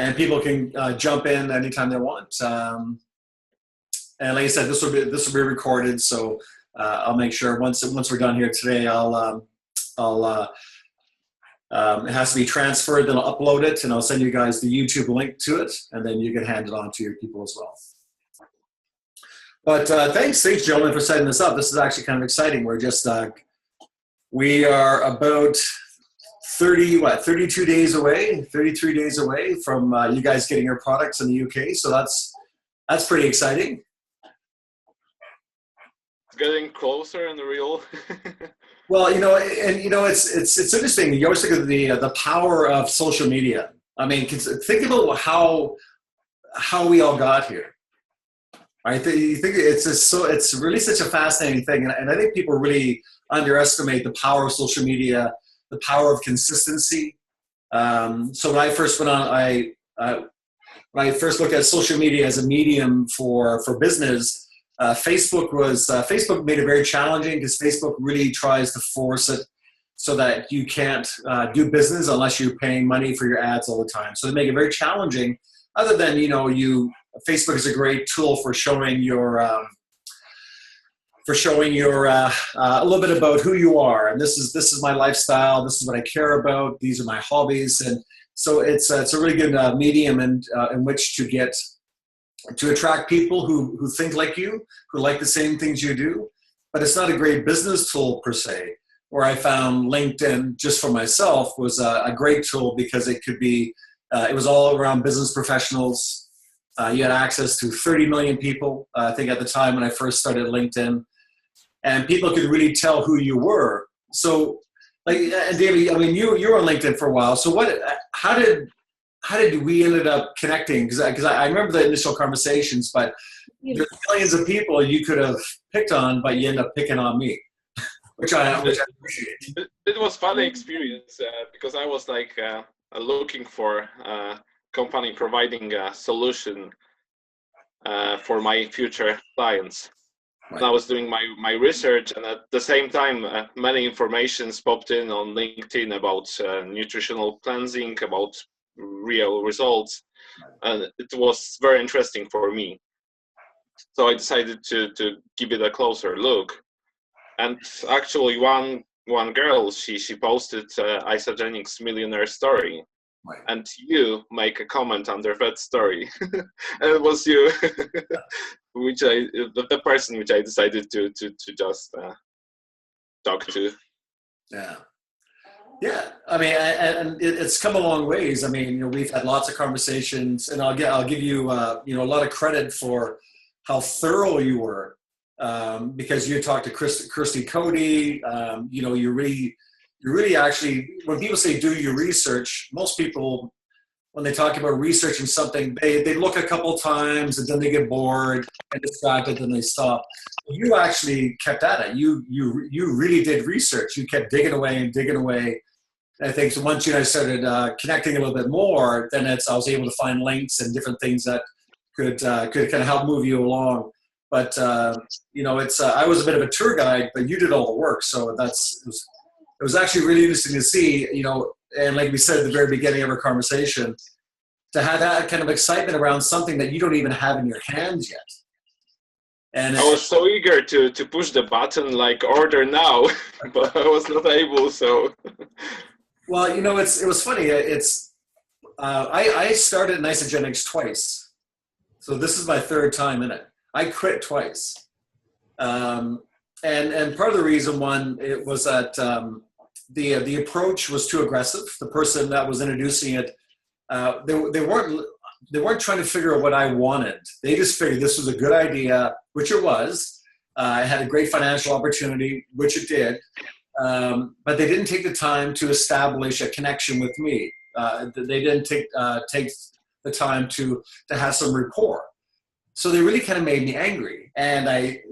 and people can jump in anytime they want. And like I said, this will be recorded, so I'll make sure once we're done here today, it has to be transferred, then I'll upload it, and I'll send you guys the YouTube link to it, and then you can hand it on to your people as well. But thanks, gentlemen, for setting this up. This is actually kind of exciting. We are about 32 days away, 33 days away from you guys getting your products in the UK. So that's pretty exciting. It's getting closer and real. Well, it's interesting. You always think of the power of social media. I mean, think about how we all got here. I think it's really such a fascinating thing, and I think people really underestimate the power of social media, the power of consistency. So when I first went on, when I first looked at social media as a medium for business, Facebook made it very challenging because Facebook really tries to force it so that you can't do business unless you're paying money for your ads all the time. So they make it very challenging. Other than Facebook is a great tool for showing your a little bit about who you are, and this is my lifestyle. This is what I care about. These are my hobbies, and so it's a really good medium in which to attract people who think like you, who like the same things you do. But it's not a great business tool per se. Where I found LinkedIn just for myself was a great tool because it could be it was all around business professionals. You had access to 30 million people, I think at the time when I first started LinkedIn, and people could really tell who you were. So, and David, I mean, you were on LinkedIn for a while. So how did we ended up connecting? Because I remember the initial conversations, but there's millions of people you could have picked on, but you end up picking on me, which I appreciate. It was funny experience because I was looking for company providing a solution for my future clients. Right. And I was doing my research, and at the same time, many informations popped in on LinkedIn about nutritional cleansing, about real results, and it was very interesting for me. So I decided to give it a closer look. And actually, one girl, she posted Isagenix millionaire story. Right. And you make a comment under that story, and it was you, the person which I decided to just talk to. Yeah. I mean, and it's come a long ways. I mean, we've had lots of conversations, and I'll give you a lot of credit for how thorough you were, because you talked to Kirsty Cody. You really actually, when people say do your research, most people, when they talk about researching something, they look a couple times and then they get bored and distracted and they stop. You actually kept at it. You really did research. You kept digging away and digging away. And I think so once you guys started connecting a little bit more, then I was able to find links and different things that could kind of help move you along. But I was a bit of a tour guide, but you did all the work. So it was actually really interesting to see, and like we said at the very beginning of our conversation, to have that kind of excitement around something that you don't even have in your hands yet. And I was so eager to push the button like order now, but I was not able. So, well, it was funny. I started in Isagenix twice, so this is my third time in it. I quit twice, and part of the reason it was that the approach was too aggressive. The person that was introducing it, they weren't trying to figure out what I wanted. They just figured this was a good idea, which it was. I had a great financial opportunity, which it did, but they didn't take the time to establish a connection with me. They didn't take the time to have some rapport. So they really kind of made me angry, and I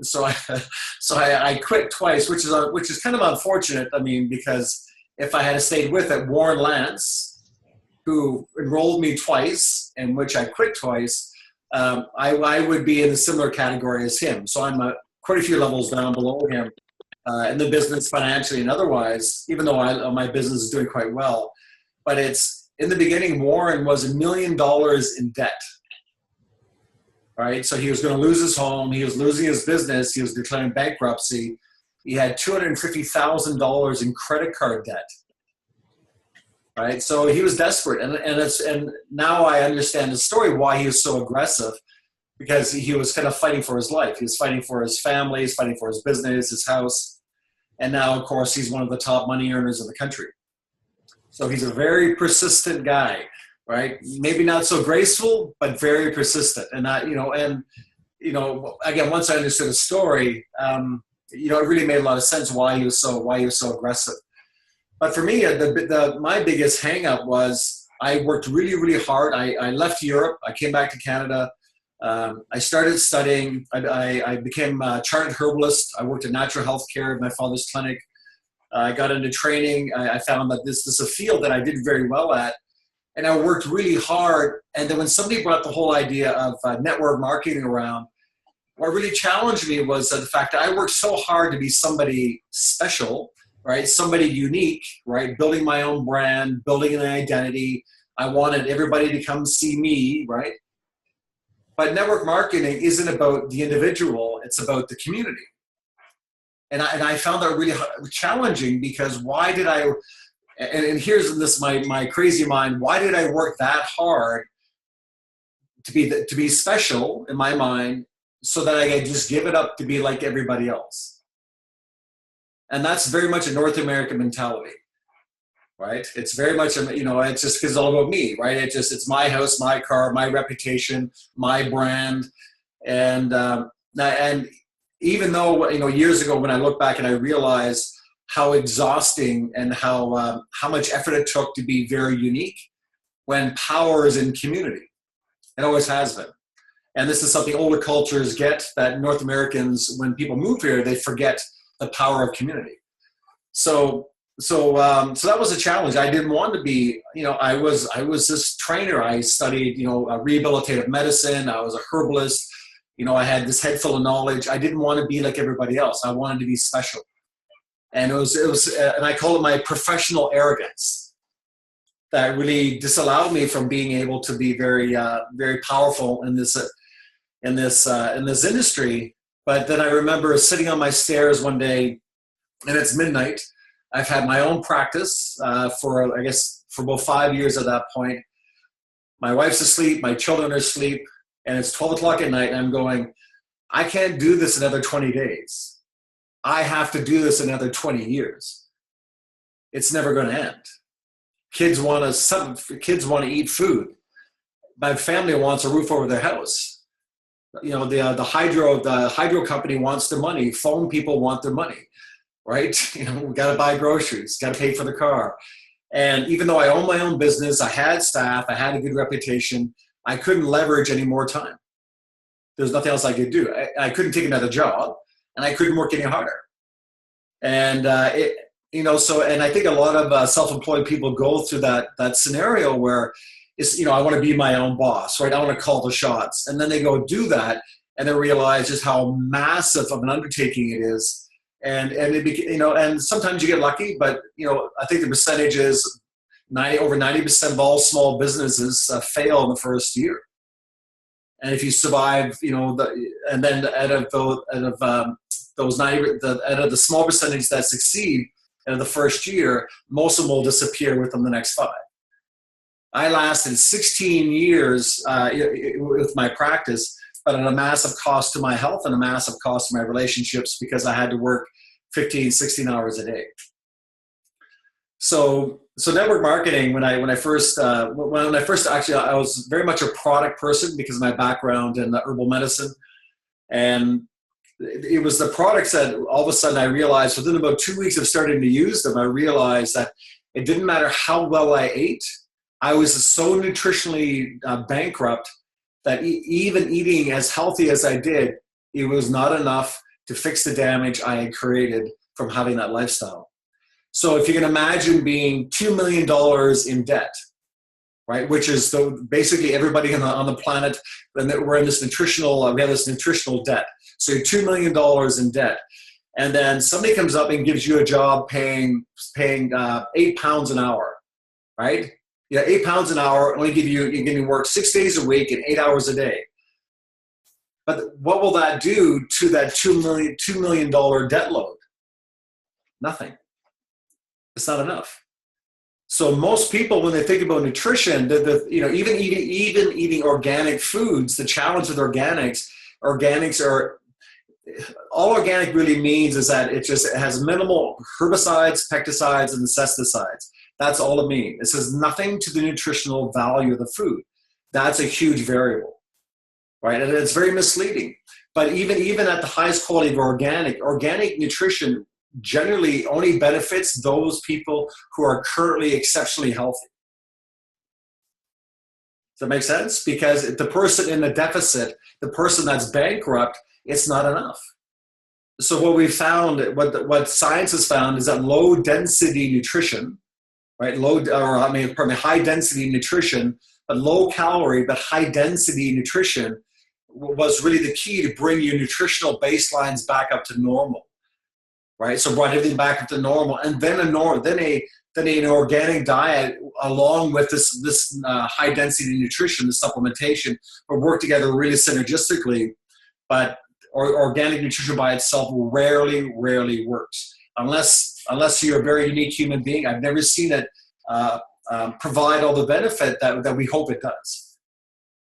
quit twice, which is kind of unfortunate. I mean, because if I had stayed with it, Warren Lance, who enrolled me twice, and which I quit twice, I would be in a similar category as him. So I'm quite a few levels down below him in the business, financially and otherwise. Even though my business is doing quite well, but it's in the beginning, Warren was $1 million in debt. Right? So he was going to lose his home. He was losing his business. He was declaring bankruptcy. He had $250,000 in credit card debt. Right? So he was desperate. And now I understand the story why he was so aggressive, because he was kind of fighting for his life. He was fighting for his family. He's fighting for his business, his house. And now, of course, he's one of the top money earners in the country. So he's a very persistent guy, right? Maybe not so graceful, but very persistent. And again, once I understood the story, it really made a lot of sense why he was so aggressive. But for me, my biggest hang up was I worked really, really hard. I left Europe. I came back to Canada. I started studying. I became a chartered herbalist. I worked in natural health care at my father's clinic. I got into training. I found that this is a field that I did very well at. And I worked really hard. And then when somebody brought the whole idea of network marketing around, what really challenged me was the fact that I worked so hard to be somebody special, right? Somebody unique, right? Building my own brand, building an identity. I wanted everybody to come see me, right? But network marketing isn't about the individual, it's about the community. And I found that really challenging, because why did I, and here's this my crazy mind, why did I work that hard to be special in my mind, so that I could just give it up to be like everybody else? And that's very much a North American mentality. Right? It's very much, it's just because it's all about me, right? It's my house, my car, my reputation, my brand. And even though, years ago when I look back and I realized how exhausting and how much effort it took to be very unique, when power is in community. It always has been. And this is something older cultures get, that North Americans, when people move here, they forget the power of community. So that was a challenge. I didn't want to be, I was this trainer. I studied, rehabilitative medicine. I was a herbalist. I had this head full of knowledge. I didn't want to be like everybody else. I wanted to be special. And it was, and I call it my professional arrogance that really disallowed me from being able to be very, very powerful in this industry. But then I remember sitting on my stairs one day, and it's midnight. I've had my own practice for about 5 years at that point. My wife's asleep, my children are asleep, and it's 12 o'clock at night, and I'm going, I can't do this another 20 days. I have to do this another 20 years. It's never going to end. Kids want to eat food. My family wants a roof over their house. The hydro company wants their money. Phone people want their money. Right? We got to buy groceries, got to pay for the car. And even though I owned my own business, I had staff, I had a good reputation, I couldn't leverage any more time. There's nothing else I could do. I couldn't take another job, and I couldn't work any harder. And, and I think a lot of self-employed people go through that scenario where it's, I want to be my own boss, right? I want to call the shots. And then they go do that, and they realize just how massive of an undertaking it is. And and sometimes you get lucky, but I think the percentage is over 90% of all small businesses fail in the first year. And if you survive, and then out of those 90, out of the small percentage that succeed in the first year, most of them will disappear within the next 5. I lasted 16 years with my practice, but at a massive cost to my health and a massive cost to my relationships, because I had to work 15, 16 hours a day. So network marketing, when I first actually, I was very much a product person because of my background in herbal medicine. And it was the products that all of a sudden I realized within about 2 weeks of starting to use them, I realized that it didn't matter how well I ate. I was so nutritionally bankrupt that even eating as healthy as I did, it was not enough to fix the damage I had created from having that lifestyle. So if you can imagine being $2 million in debt, right, which is basically everybody on the planet, and we're in this we have this nutritional debt. So you're $2 million in debt. And then somebody comes up and gives you a job paying £8 an hour, right? Yeah, 8 pounds an hour, only you're going to work 6 days a week and 8 hours a day. But what will that do to that $2 million debt load? Nothing. It's not enough. So most people, when they think about nutrition, even eating organic foods, the challenge with organics are, all organic really means is that it has minimal herbicides, pesticides, and insecticides. That's all it means. It says nothing to the nutritional value of the food. That's a huge variable, right? And it's very misleading. But even at the highest quality of organic nutrition generally only benefits those people who are currently exceptionally healthy. Does that make sense? Because the person in the deficit, the person that's bankrupt, it's not enough. So what we found, what science has found, is that low density nutrition, right? High density nutrition, but low calorie, but high density nutrition was really the key to bring your nutritional baselines back up to normal. Right, so brought everything back up to normal, and then an organic diet along with this high density nutrition, the supplementation, will work together really synergistically. But organic nutrition by itself rarely works unless you're a very unique human being. I've never seen it provide all the benefit that we hope it does.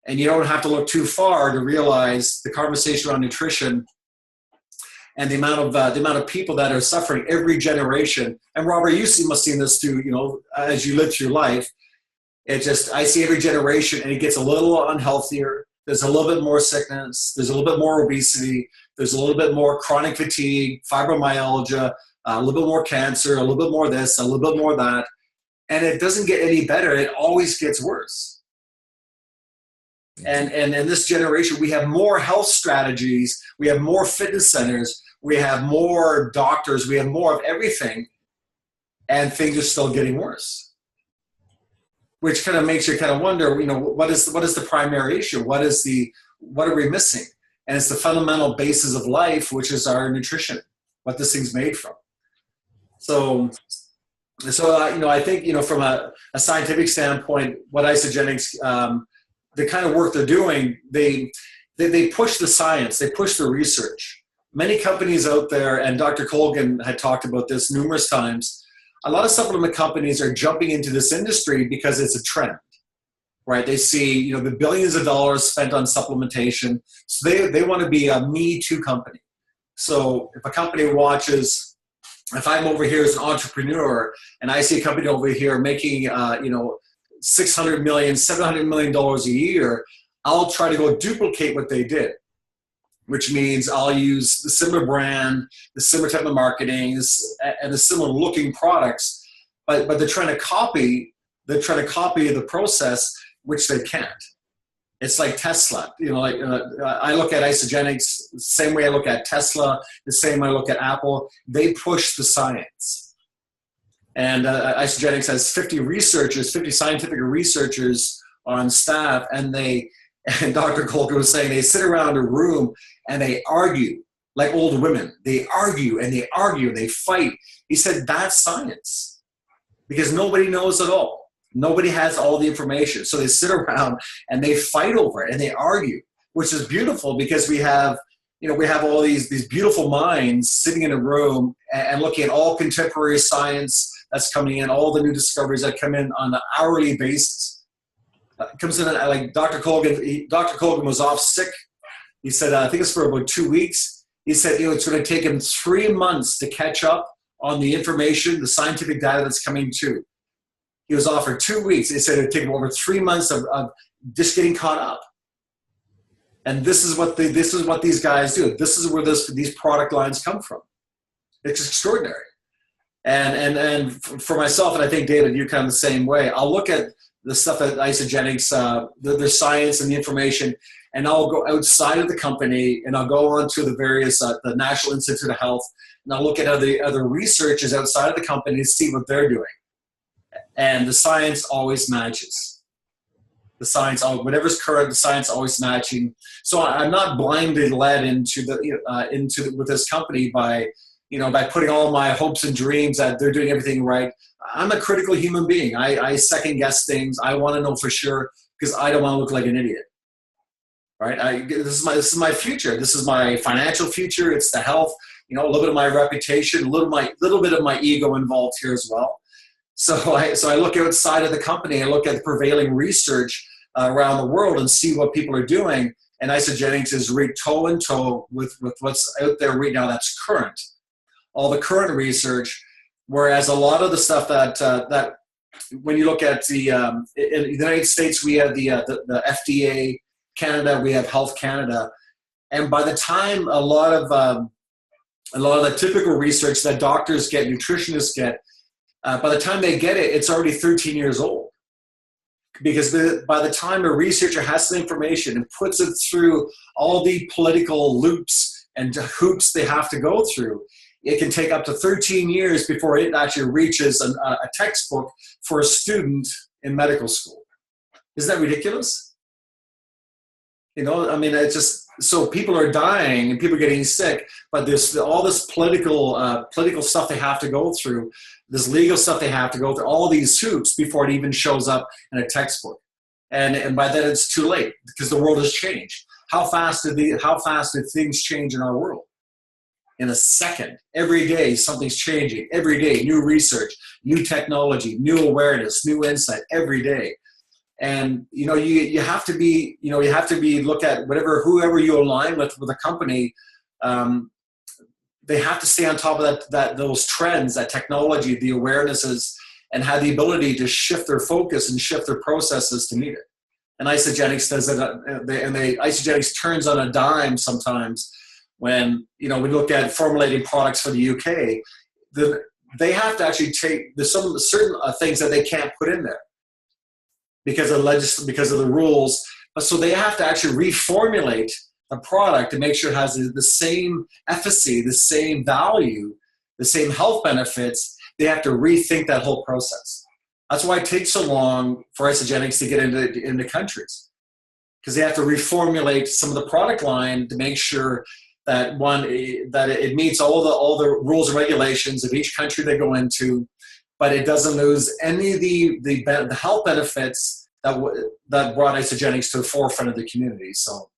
And you don't have to look too far to realize the conversation around nutrition and the amount of people that are suffering every generation. And Robert, you must have seen this too, as you live through life. I see every generation, and it gets a little unhealthier. There's a little bit more sickness. There's a little bit more obesity. There's a little bit more chronic fatigue, fibromyalgia, a little bit more cancer, a little bit more this, a little bit more that. And it doesn't get any better. It always gets worse. And in this generation, we have more health strategies, we have more fitness centers, we have more doctors, we have more of everything, and things are still getting worse. Which kind of makes you kind of wonder, what is the primary issue? What are we missing? And it's the fundamental basis of life, which is our nutrition, what this thing's made from. So I think, from a scientific standpoint, what Isagenix, the kind of work they're doing, they push the science, they push the research. Many companies out there, and Dr. Colgan had talked about this numerous times, a lot of supplement companies are jumping into this industry because it's a trend, right? They see, the billions of dollars spent on supplementation, so they want to be a Me Too company. So if a company watches, if I'm over here as an entrepreneur and I see a company over here making, $600 million, $700 million a year, I'll try to go duplicate what they did, which means I'll use the similar brand, the similar type of marketing, and the similar looking products, but they're trying to copy the process, which they can't. It's like Tesla. I look at Isagenix the same way I look at Tesla, the same way I look at Apple. They push the science. And Isagenix has 50 scientific researchers on staff, and Dr. Colgan was saying they sit around a room and they argue like old women. They argue and they argue and they fight. He said that's science, because nobody knows it all. Nobody has all the information. So they sit around and they fight over it and they argue, which is beautiful, because we have all these beautiful minds sitting in a room and looking at all contemporary science that's coming in, all the new discoveries that come in on an hourly basis. Comes in like Dr. Colgan. Dr. Colgan was off sick. He said, I think it's for about 2 weeks. He said, it's going to take him 3 months to catch up on the information, the scientific data that's coming too. He was off for 2 weeks. He said it would take him over 3 months of just getting caught up. And this is what these guys do. This is where these product lines come from. It's extraordinary. And for myself, and I think, David, you're kind of the same way, I'll look at the stuff at Isagenix, their science and the information, and I'll go outside of the company and I'll go on to the various, the National Institute of Health, and I'll look at other researchers outside of the company to see what they're doing. And the science always matches. The science, whatever's current, the science always matching. So I'm not blindly led into with this company by by putting all my hopes and dreams that they're doing everything right. I'm a critical human being. I second guess things. I want to know for sure because I don't want to look like an idiot. Right? This is my future. This is my financial future. It's the health. A little bit of my reputation, a little bit of my ego involved here as well. So I look outside of the company. I look at the prevailing research around the world and see what people are doing. And Isagenix is right toe in toe with what's out there right now that's current. All the current research, whereas a lot of the stuff that when you look at the in the United States, we have the FDA, Canada, we have Health Canada, and by the time a lot of the typical research that doctors get, nutritionists get, by the time they get it, it's already 13 years old. Because by the time a researcher has the information and puts it through all the political loops and hoops they have to go through, it can take up to 13 years before it actually reaches a textbook for a student in medical school. Isn't that ridiculous? It's just, so people are dying and people are getting sick, but there's all this political stuff they have to go through, this legal stuff they have to go through, all these hoops before it even shows up in a textbook. And by then it's too late because the world has changed. How fast did things change in our world? In a second. Every day something's changing. Every day new research, new technology, new awareness, new insight every day. And you have to be look at whoever you align with a company. They have to stay on top of those trends, that technology, the awarenesses, and have the ability to shift their focus and shift their processes to meet it. And Isagenix does it, and Isagenix turns on a dime sometimes. When we look at formulating products for the UK, they have to actually there's some certain things that they can't put in there because of the rules. So they have to actually reformulate the product to make sure it has the same efficacy, the same value, the same health benefits. They have to rethink that whole process. That's why it takes so long for Isagenix to get into countries, because they have to reformulate some of the product line to make sure that it meets all the rules and regulations of each country they go into, but it doesn't lose any of the health benefits that brought Isagenix to the forefront of the community. So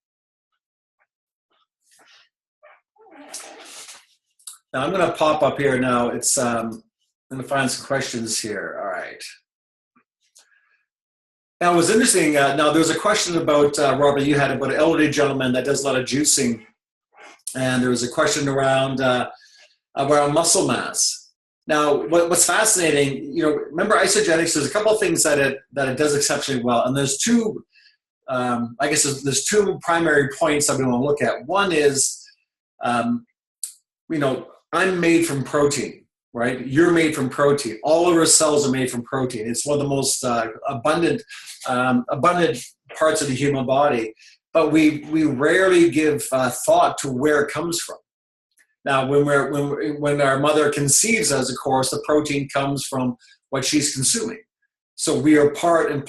now I'm going to pop up here now. It's I'm going to find some questions here. All right. Now it was interesting. Now there's a question about Robert. You had about an elderly gentleman that does a lot of juicing. And there was a question around muscle mass. Now, what's fascinating, remember Isagenix, there's a couple of things that it does exceptionally well. And there's two, there's two primary points that we want to look at. One is, I'm made from protein, right? You're made from protein. All of our cells are made from protein. It's one of the most abundant parts of the human body. But we rarely give thought to where it comes from. Now, when our mother conceives us, of course, the protein comes from what she's consuming. So we are part of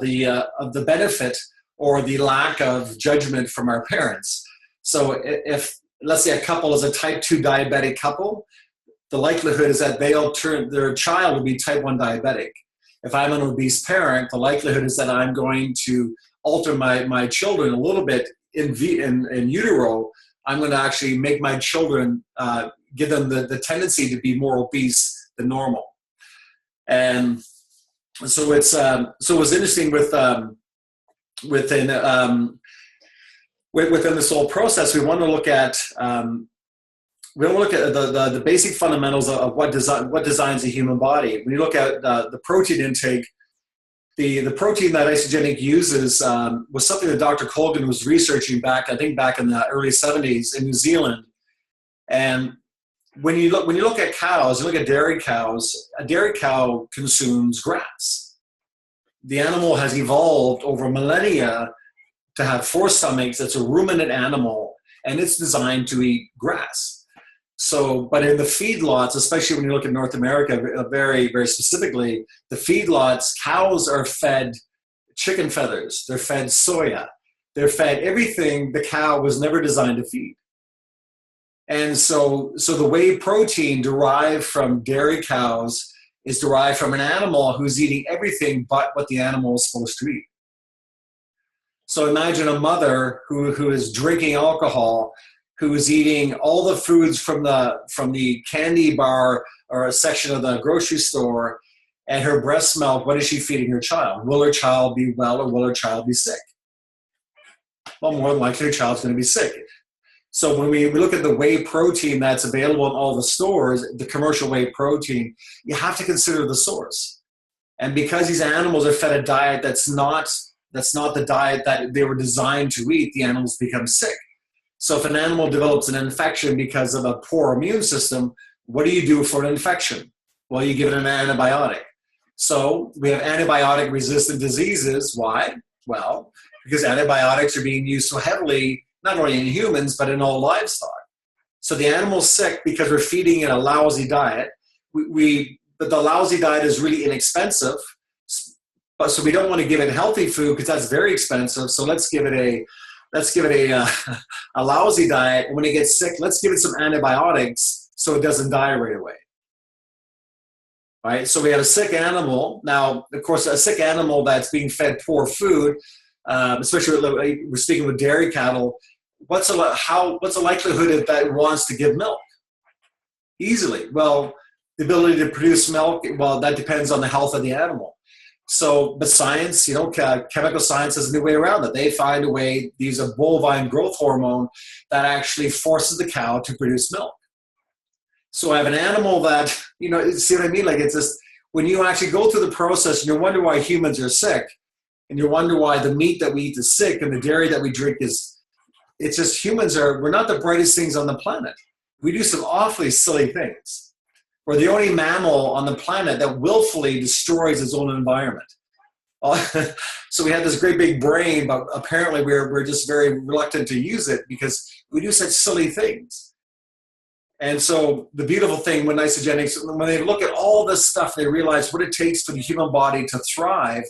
the benefit or the lack of judgment from our parents. So if let's say a couple is a type 2 diabetic couple, the likelihood is that their child will be type 1 diabetic. If I'm an obese parent, the likelihood is that I'm going to alter my children a little bit in utero. I'm going to actually make my children, give them the tendency to be more obese than normal. And so it was interesting within this whole process. We want to look at the basic fundamentals of what designs the human body. When you look at the protein intake, the protein that Isagenix uses was something that Dr. Colgan was researching back in the early 70s in New Zealand. And when you look at cows, you look at dairy cows, a dairy cow consumes grass. The animal has evolved over millennia to have 4 stomachs. It's a ruminant animal, and it's designed to eat grass. So, but in the feedlots, especially when you look at North America, very, very specifically, the feedlots, cows are fed chicken feathers. They're fed soya. They're fed everything the cow was never designed to feed. And so the whey protein derived from dairy cows is derived from an animal who's eating everything but what the animal is supposed to eat. So imagine a mother who is drinking alcohol, who is eating all the foods from the candy bar or a section of the grocery store, and her breast milk. What is she feeding her child? Will her child be well, or will her child be sick? Well, more than likely, her child's going to be sick. So when we look at the whey protein that's available in all the stores, the commercial whey protein, you have to consider the source. And because these animals are fed a diet that's not the diet that they were designed to eat, the animals become sick. So if an animal develops an infection because of a poor immune system, what do you do for an infection? Well, you give it an antibiotic. So we have antibiotic-resistant diseases. Why? Well, because antibiotics are being used so heavily, not only in humans, but in all livestock. So the animal's sick because we're feeding it a lousy diet. But the lousy diet is really inexpensive. But so we don't want to give it healthy food because that's very expensive. So let's give it a lousy diet. And when it gets sick, let's give it some antibiotics so it doesn't die right away. Right? So we have a sick animal. Now, of course, a sick animal that's being fed poor food, especially we're speaking with dairy cattle, what's the likelihood that it wants to give milk? Easily. Well, the ability to produce milk, well, that depends on the health of the animal. So, but science, chemical science has a new way around it. They find a way to use a bovine growth hormone that actually forces the cow to produce milk. So I have an animal that, see what I mean? Like, it's just, when you actually go through the process and you wonder why humans are sick, and you wonder why the meat that we eat is sick and the dairy that we drink it's just we're not the brightest things on the planet. We do some awfully silly things. We're the only mammal on the planet that willfully destroys its own environment. So we have this great big brain, but apparently we're just very reluctant to use it because we do such silly things. And so the beautiful thing when Isogenics, when they look at all this stuff, they realize what it takes for the human body to thrive.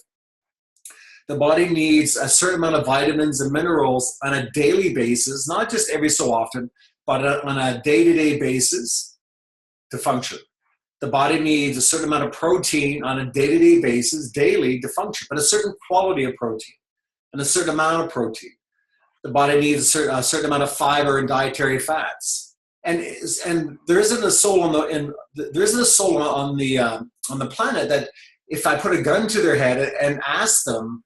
The body needs a certain amount of vitamins and minerals on a daily basis, not just every so often, but on a day-to-day basis to function. The body needs a certain amount of protein on a day-to-day basis, daily, to function, but a certain quality of protein and a certain amount of protein. The body needs a certain amount of fiber and dietary fats. And there isn't a soul on the planet that if I put a gun to their head and ask them,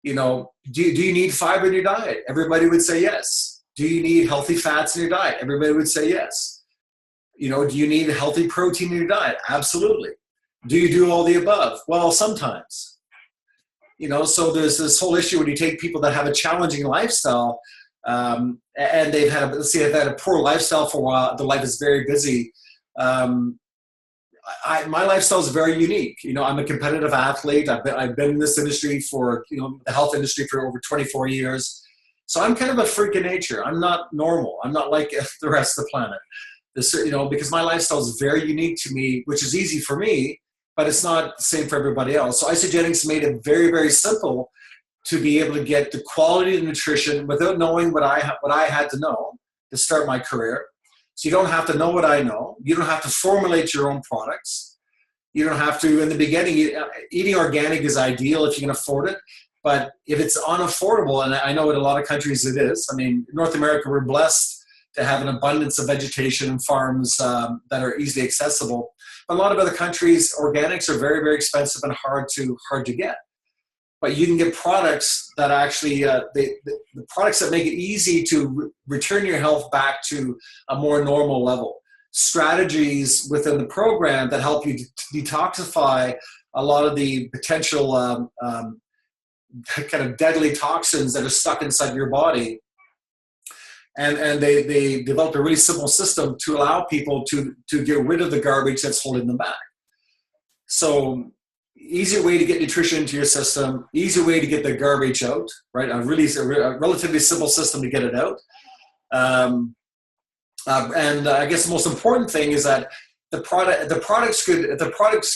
do you need fiber in your diet? Everybody would say yes. Do you need healthy fats in your diet? Everybody would say yes. Do you need healthy protein in your diet? Absolutely. Do you do all the above? Well, sometimes. So there's this whole issue when you take people that have a challenging lifestyle, and they've had a poor lifestyle for a while. Their life is very busy. My lifestyle is very unique. I'm a competitive athlete. I've been in this industry for, the health industry for over 24 years. So I'm kind of a freak of nature. I'm not normal. I'm not like the rest of the planet. Because my lifestyle is very unique to me, which is easy for me, but it's not the same for everybody else. So Isogenics made it very, very simple to be able to get the quality of nutrition without knowing what I had to know to start my career. So you don't have to know what I know. You don't have to formulate your own products. You don't have to, in the beginning, eating organic is ideal if you can afford it. But if it's unaffordable, and I know in a lot of countries it is, in North America, we're blessed to have an abundance of vegetation and farms that are easily accessible. But a lot of other countries, organics are very, very expensive and hard to get. But you can get products that actually, the products that make it easy to return your health back to a more normal level. Strategies within the program that help you detoxify a lot of the potential kind of deadly toxins that are stuck inside your body. And they developed a really simple system to allow people to get rid of the garbage that's holding them back. So easier way to get nutrition into your system, easier way to get the garbage out, right? A relatively simple system to get it out. And I guess the most important thing is that the products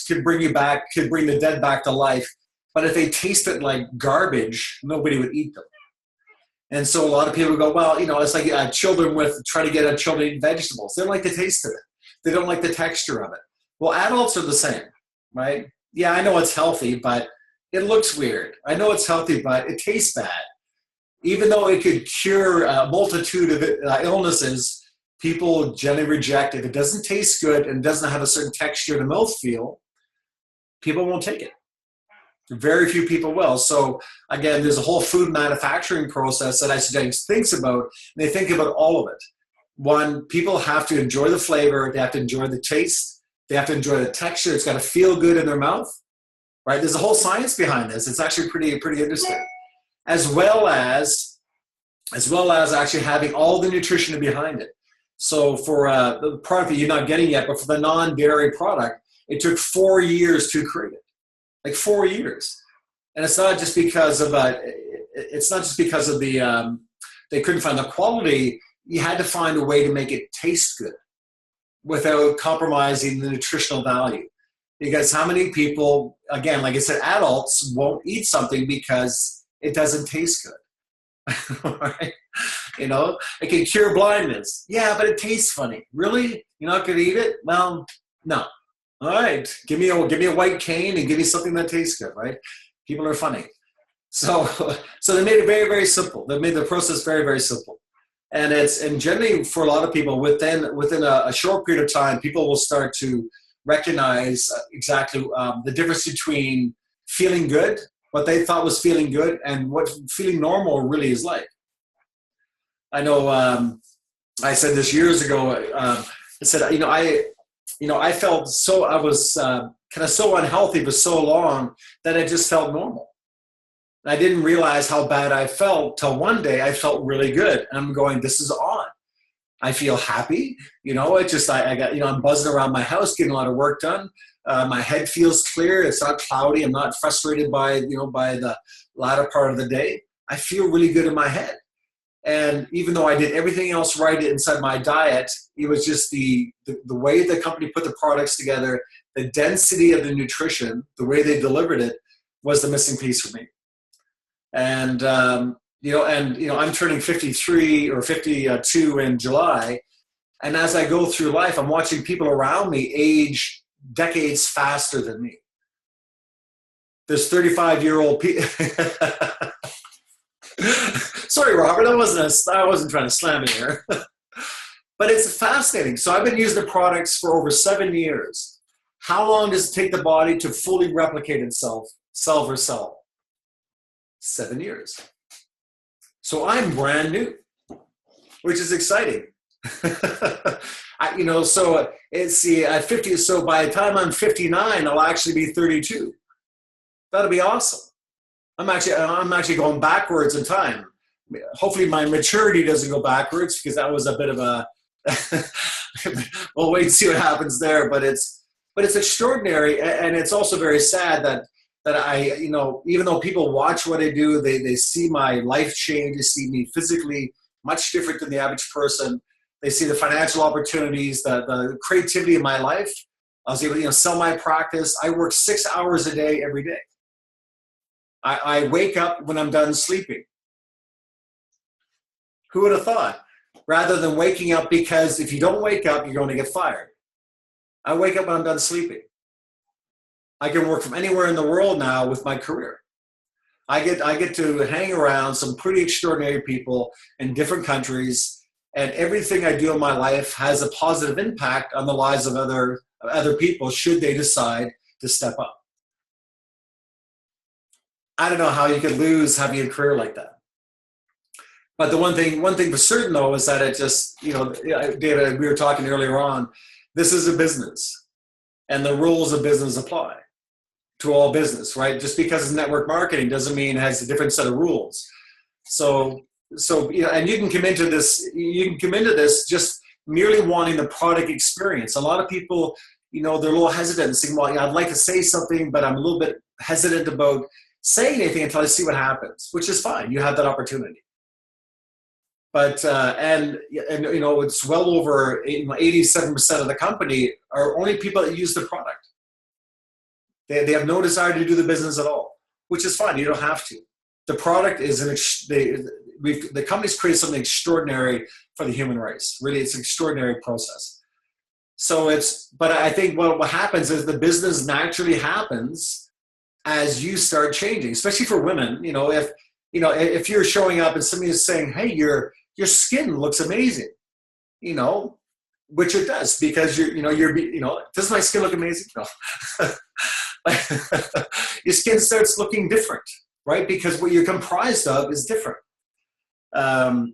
could bring the dead back to life, but if they tasted like garbage, nobody would eat them. And so a lot of people go, well, it's like children with trying to get children eating vegetables. They don't like the taste of it. They don't like the texture of it. Well, adults are the same, right? Yeah, I know it's healthy, but it looks weird. I know it's healthy, but it tastes bad. Even though it could cure a multitude of illnesses, people generally reject it. If it doesn't taste good and doesn't have a certain texture and mouthfeel, people won't take it. Very few people will. So again, there's a whole food manufacturing process that Isagenix thinks about, and they think about all of it. One, people have to enjoy the flavor, they have to enjoy the taste, they have to enjoy the texture, it's got to feel good in their mouth, right? There's a whole science behind this. It's actually pretty interesting. As well as actually having all the nutrition behind it. So for the product that you're not getting yet, but for the non-dairy product, it took 4 years to create it. Like 4 years. And it's not just because of the they couldn't find the quality. You had to find a way to make it taste good without compromising the nutritional value. Because how many people, again, like I said, adults won't eat something because it doesn't taste good. Right? It can cure blindness. Yeah, but it tastes funny. Really? You're not going to eat it? Well, no. All right, give me a white cane and give me something that tastes good, right? People are funny. So they made it very, very simple. They made the process very, very simple. And generally for a lot of people within a short period of time, people will start to recognize exactly the difference between feeling good, what they thought was feeling good, and what feeling normal really is like. I know I said this years ago. I said, I felt I was kind of so unhealthy for so long that I just felt normal. And I didn't realize how bad I felt till one day I felt really good. And I'm going, this is odd. I feel happy. I'm buzzing around my house, getting a lot of work done. My head feels clear. It's not cloudy. I'm not frustrated by the latter part of the day. I feel really good in my head. And even though I did everything else right inside my diet, it was just the way the company put the products together, the density of the nutrition, the way they delivered it was the missing piece for me. And, I'm turning 53 or 52 in July. And as I go through life, I'm watching people around me age decades faster than me. There's 35-year-old people. Sorry, Robert, I wasn't trying to slam it here. But it's fascinating. So I've been using the products for over 7 years. How long does it take the body to fully replicate itself, cell for cell? 7 years. So I'm brand new, which is exciting. So at 50. So by the time I'm 59, I'll actually be 32. That'll be awesome. I'm actually going backwards in time. Hopefully my maturity doesn't go backwards, because that was a bit of a we'll wait and see what happens there. But it's extraordinary, and it's also very sad that I, even though people watch what I do, they see my life change, they see me physically much different than the average person. They see the financial opportunities, the creativity in my life. I was able to sell my practice. I work 6 hours a day every day. I wake up when I'm done sleeping. Who would have thought? Rather than waking up, because if you don't wake up, you're going to get fired. I wake up when I'm done sleeping. I can work from anywhere in the world now with my career. I get to hang around some pretty extraordinary people in different countries, and everything I do in my life has a positive impact on the lives of other people should they decide to step up. I don't know how you could lose having a career like that. But the one thing for certain, though, is that it just, David, we were talking earlier on, this is a business, and the rules of business apply to all business, right? Just because it's network marketing doesn't mean it has a different set of rules. So and you can come into this just merely wanting the product experience. A lot of people, they're a little hesitant and saying, well, I'd like to say something, but I'm a little bit hesitant about saying anything until I see what happens, which is fine. You have that opportunity. But it's well over 87% of the company are only people that use the product. They have no desire to do the business at all, which is fine. You don't have to. The product is the company's created something extraordinary for the human race. Really, it's an extraordinary process. So but I think what happens is the business naturally happens as you start changing, especially for women. If you're showing up and somebody is saying, hey, your skin looks amazing, which it does, because does my skin look amazing? No. Your skin starts looking different, right? Because what you're comprised of is different.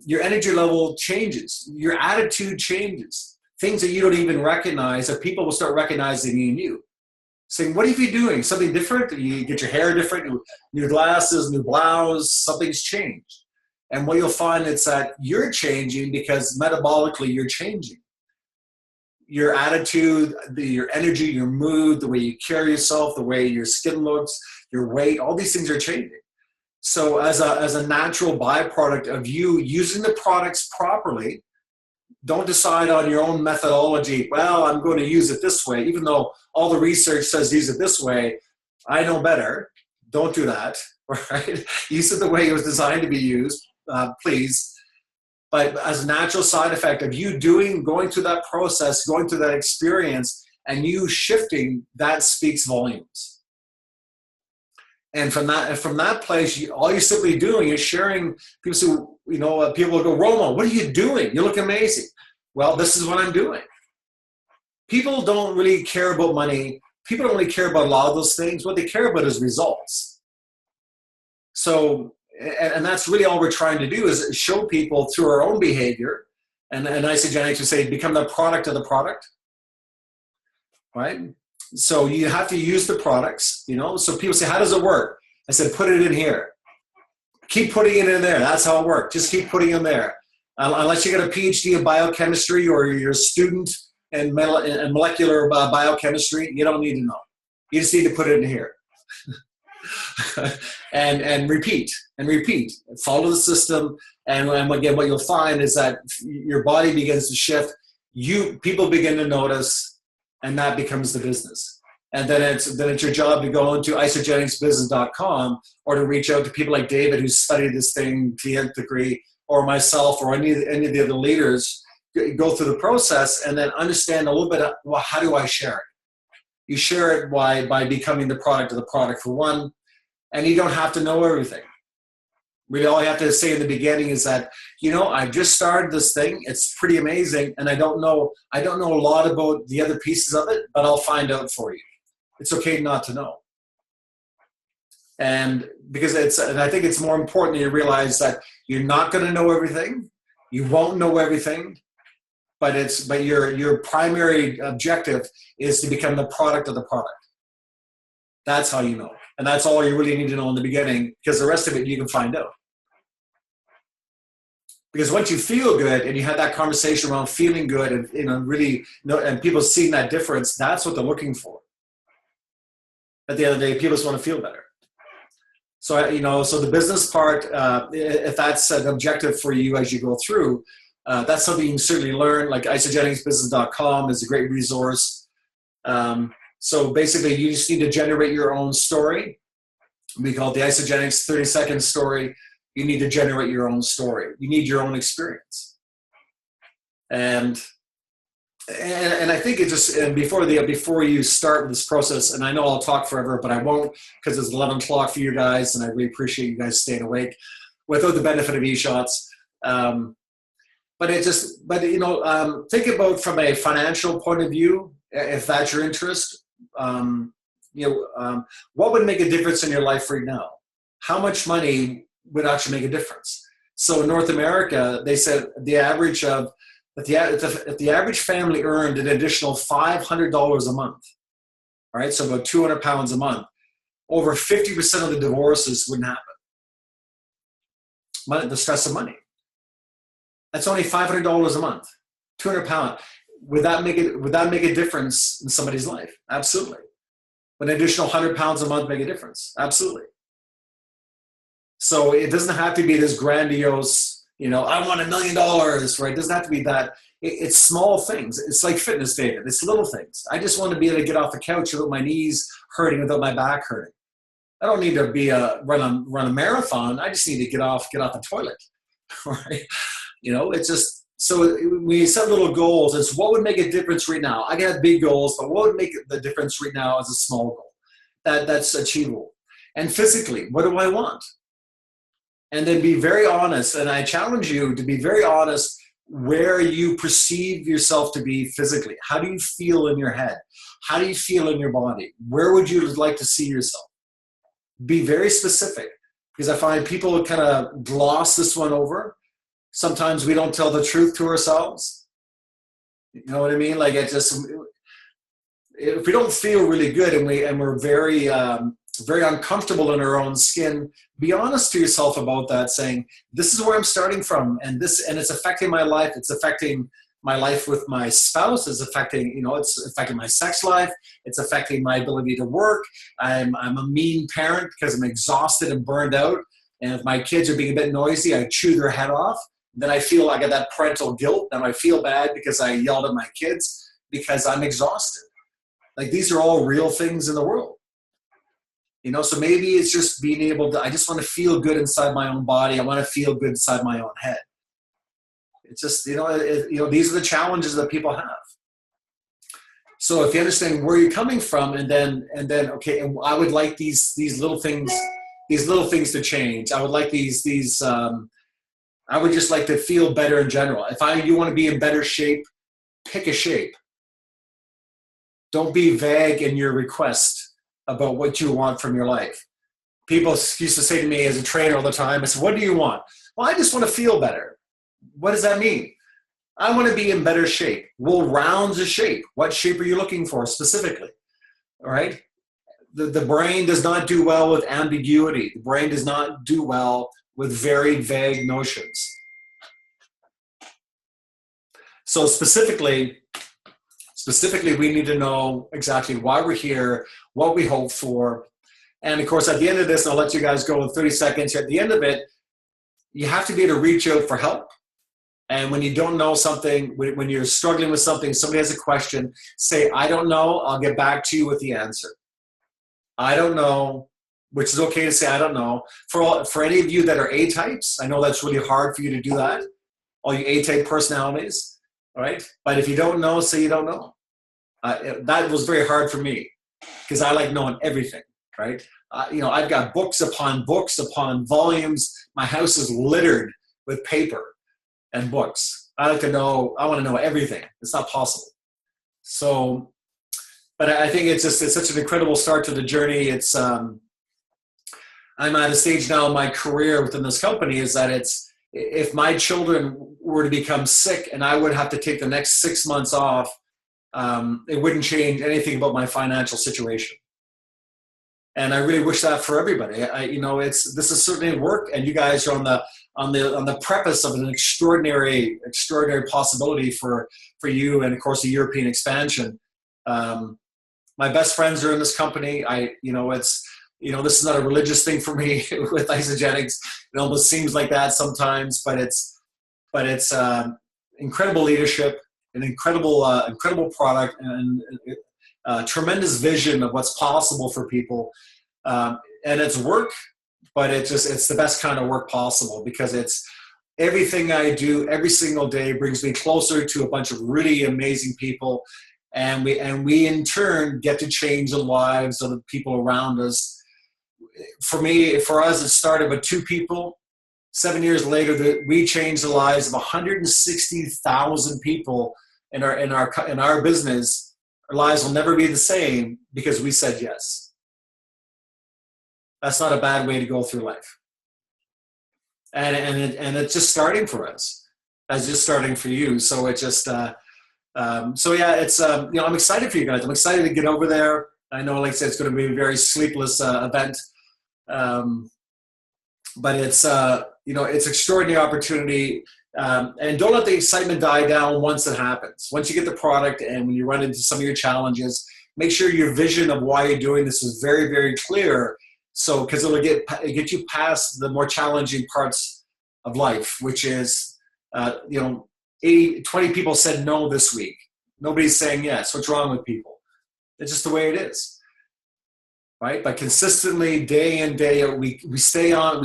Your energy level changes. Your attitude changes. Things that you don't even recognize, that people will start recognizing in you. Saying, what are you doing? Something different? You get your hair different, new glasses, new blouse, something's changed. And what you'll find is that you're changing because metabolically you're changing. Your attitude, your energy, your mood, the way you carry yourself, the way your skin looks, your weight, all these things are changing. So as a natural byproduct of you using the products properly, don't decide on your own methodology, well, I'm going to use it this way, even though all the research says use it this way. I know better. Don't do that, right? Use it the way it was designed to be used, please. But as a natural side effect of you going through that process, going through that experience, and you shifting, that speaks volumes. And from that place, all you're simply doing is sharing. People will go, Romo, what are you doing? You look amazing. Well, this is what I'm doing. People don't really care about money. People don't really care about a lot of those things. What they care about is results. So, and that's really all we're trying to do, is show people through our own behavior. And Isagenix would say, become the product of the product, right? So you have to use the products, So people say, how does it work? I said, put it in here. Keep putting it in there. That's how it works. Just keep putting it in there. Unless you get a PhD in biochemistry or you're a student in molecular biochemistry, you don't need to know. You just need to put it in here. and repeat and repeat. Follow the system. And again, what you'll find is that your body begins to shift. People begin to notice, and that becomes the business. And then it's your job to go into isagenixbusiness.com or to reach out to people like David, who's studied this thing to the nth degree, or myself, or any of the other leaders. Go through the process and then understand a little bit of, well, how do I share it? You share it by becoming the product of the product, for one, and you don't have to know everything. Really, all you have to say in the beginning is that, I've just started this thing. It's pretty amazing, and I don't know a lot about the other pieces of it, but I'll find out for you. It's okay not to know. And I think it's more important that you realize that you're not going to know everything. You won't know everything, but your primary objective is to become the product of the product. That's how you know. And that's all you really need to know in the beginning, because the rest of it you can find out. Because once you feel good and you have that conversation around feeling good and really and people seeing that difference, that's what they're looking for. At the end of the day, people just want to feel better. So, so the business part, if that's an objective for you as you go through, that's something you can certainly learn. Like isagenixbusiness.com is a great resource. So basically, you just need to generate your own story. We call it the Isagenix 30-second story. You need to generate your own story. You need your own experience. And I think it just, and before you start this process, and I know I'll talk forever, but I won't, because it's 11 o'clock for you guys, and I really appreciate you guys staying awake without the benefit of e-shots. But think about from a financial point of view, if that's your interest, what would make a difference in your life right now? How much money would actually make a difference? So in North America, they said if the average family earned an additional $500 a month, right? So about 200 pounds a month, over 50% of the divorces wouldn't happen. The stress of money. That's only $500 a month, 200 pounds. Would that make a difference in somebody's life? Absolutely. Would an additional 100 pounds a month make a difference? Absolutely. So it doesn't have to be this grandiose, I want $1 million, right? It doesn't have to be that. It's small things. It's like fitness, David. It's little things. I just want to be able to get off the couch without my knees hurting, without my back hurting. I don't need to run a marathon. I just need to get off the toilet. right? It's just, so when you set little goals, it's what would make a difference right now. I got big goals, but what would make the difference right now is a small goal that's achievable. And physically, what do I want? And then be very honest. And I challenge you to be very honest where you perceive yourself to be physically. How do you feel in your head? How do you feel in your body? Where would you like to see yourself? Be very specific, because I find people kind of gloss this one over. Sometimes we don't tell the truth to ourselves. You know what I mean? Like, if we don't feel really good and we're very very uncomfortable in our own skin, be honest to yourself about that, saying, this is where I'm starting from, and it's affecting my life. It's affecting my life with my spouse. It's affecting, it's affecting my sex life. It's affecting my ability to work. I'm a mean parent because I'm exhausted and burned out. And if my kids are being a bit noisy, I chew their head off. Then I feel I got that parental guilt, and I feel bad because I yelled at my kids because I'm exhausted. Like, these are all real things in the world. So maybe it's just being able to, I just want to feel good inside my own body. I want to feel good inside my own head. It's just, these are the challenges that people have. So if you understand where you're coming from, and then, okay, and I would like these little things to change. I would like I would just like to feel better in general. If you want to be in better shape, pick a shape. Don't be vague in your request about what you want from your life. People used to say to me as a trainer all the time, I said, what do you want? Well, I just want to feel better. What does that mean? I want to be in better shape. Well, round's a shape. What shape are you looking for specifically? All right? The brain does not do well with ambiguity. The brain does not do well with very vague notions. So specifically, we need to know exactly why we're here, what we hope for. And of course, at the end of this, and I'll let you guys go in 30 seconds. At the end of it, you have to be able to reach out for help. And when you don't know something, when you're struggling with something, somebody has a question, say, I don't know, I'll get back to you with the answer. I don't know, which is okay to say, I don't know. For any of you that are A-types, I know that's really hard for you to do that, all you A-type personalities, all right? But if you don't know, say you don't know. That was very hard for me, because I like knowing everything, right? I've got books upon volumes. My house is littered with paper and books. I want to know everything. It's not possible. So, but I think it's such an incredible start to the journey. It's, I'm at a stage now in my career within this company is that if my children were to become sick and I would have to take the next 6 months off, it wouldn't change anything about my financial situation. And I really wish that for everybody. This is certainly work, and you guys are on the preface of an extraordinary possibility for you, and of course the European expansion. My best friends are in this company. This is not a religious thing for me with Isagenix. It almost seems like that sometimes, but it's incredible leadership, an incredible product, and tremendous vision of what's possible for people. And it's work, but it's the best kind of work possible, because it's everything I do every single day brings me closer to a bunch of really amazing people. And we in turn get to change the lives of the people around us. For us, it started with 2 people. 7 years later, we changed the lives of 160,000 people in our business. Our lives will never be the same because we said yes. That's not a bad way to go through life. And it's just starting for us. It's just starting for you. So it's just I'm excited for you guys. I'm excited to get over there. I know, like I said, it's going to be a very sleepless event. But it's it's extraordinary opportunity. And don't let the excitement die down once it happens. Once you get the product and when you run into some of your challenges, make sure your vision of why you're doing this is very, very clear. So, because it'll get you past the more challenging parts of life, which is, 20 people said no this week. Nobody's saying yes. What's wrong with people? It's just the way it is, right? But consistently, day in, day out, we stay on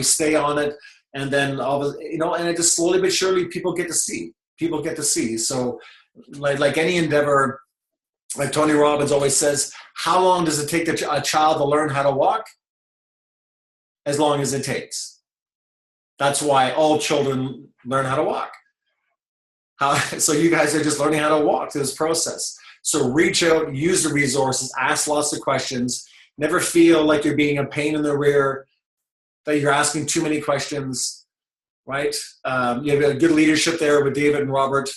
it. and then all the, and it just slowly but surely people get to see. So like any endeavor, like Tony Robbins always says, how long does it take a child to learn how to walk? As long as it takes. That's why all children learn how to walk. So you guys are just learning how to walk through this process. So reach out, use the resources, ask lots of questions. Never feel like you're being a pain in the rear, that you're asking too many questions, right? You have a good leadership there with David and Robert,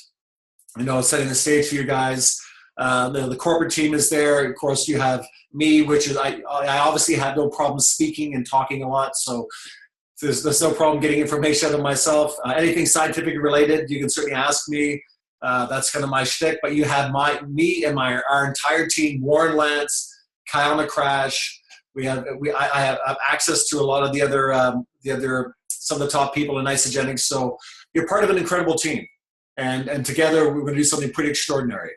setting the stage for you guys. The corporate team is there. Of course, you have me, which is, I obviously have no problem speaking and talking a lot. So there's no problem getting information out of myself. Anything scientific related, you can certainly ask me. That's kind of my shtick. But you have me and our entire team, Warren Lance, Kyle McCrash. I have access to a lot of the other some of the top people in Isagenix. So you're part of an incredible team, and together we're going to do something pretty extraordinary.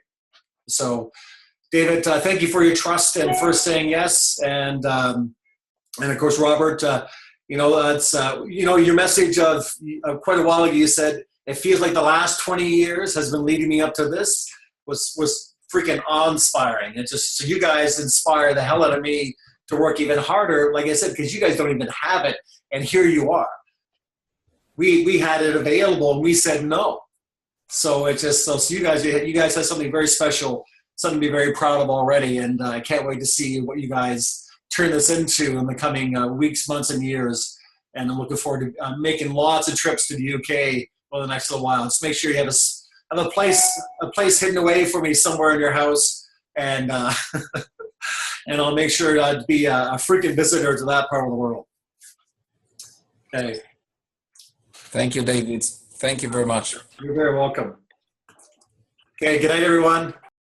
So, David, thank you for your trust and for saying yes, and of course, Robert. It's your message of quite a while ago. You said it feels like the last 20 years has been leading me up to this. Was freaking awe-inspiring. It just, so you guys inspire the hell out of me to work even harder, like I said, because you guys don't even have it, and here you are. We had it available, and we said no. So it's just, so you guys have something very special, something to be very proud of already, and I can't wait to see what you guys turn this into in the coming weeks, months, and years. And I'm looking forward to making lots of trips to the UK over the next little while. Just make sure you have a place hidden away for me somewhere in your house, and and I'll make sure to be a freaking visitor to that part of the world. Okay. Thank you, David. Thank you very much. You're very welcome. Okay, good night, everyone.